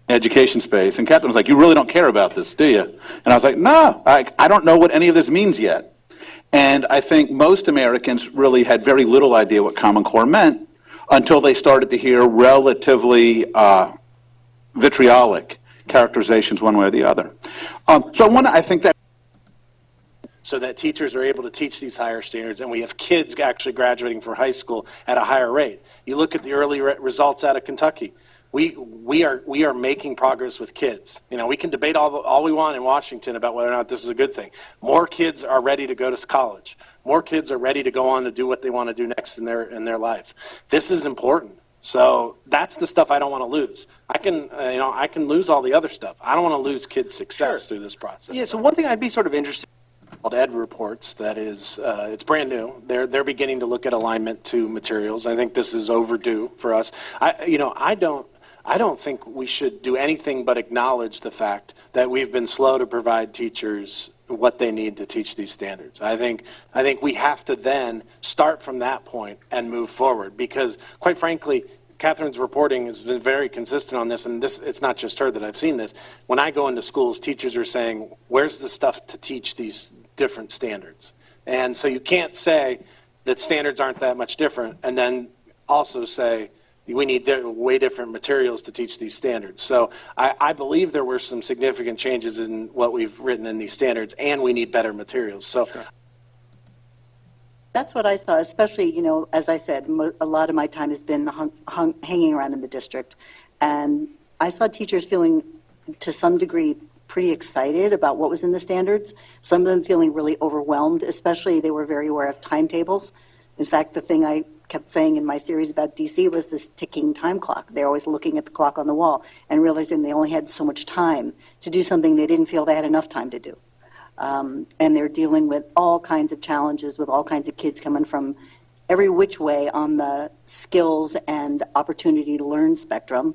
education space, and Catherine was like, "You really don't care about this, do you?" And I was like, "No, I don't know what any of this means yet." And I think most Americans really had very little idea what Common Core meant until they started to hear relatively vitriolic characterizations one way or the other. I think that so that teachers are able to teach these higher standards, and we have kids actually graduating from high school at a higher rate. You look at the early results out of Kentucky. We are making progress with kids. You know, we can debate all we want in Washington about whether or not this is a good thing. More kids are ready to go to college. More kids are ready to go on to do what they want to do next in their life. This is important. So that's the stuff I don't want to lose. I can lose all the other stuff. I don't want to lose kids' success through this process. Yeah. So one thing I'd be sort of interested. Called Ed Reports, that is, it's brand new. They're beginning to look at alignment to materials. I think this is overdue for us. I don't think we should do anything but acknowledge the fact that we've been slow to provide teachers what they need to teach these standards. I think we have to then start from that point and move forward, because quite frankly, Catherine's reporting has been very consistent on this, and it's not just her that I've seen this. When I go into schools, teachers are saying, where's the stuff to teach these different standards? And so you can't say that standards aren't that much different and then also say we need way different materials to teach these standards. So I believe there were some significant changes in what we've written in these standards, and we need better materials. So. Sure. That's what I saw, especially, you know, as I said, a lot of my time has been hanging around in the district. And I saw teachers feeling, to some degree, pretty excited about what was in the standards. Some of them feeling really overwhelmed, especially they were very aware of timetables. In fact, the thing I kept saying in my series about DC was this ticking time clock. They're always looking at the clock on the wall and realizing they only had so much time to do something they didn't feel they had enough time to do. And they're dealing with all kinds of challenges with all kinds of kids coming from every which way on the skills and opportunity to learn spectrum.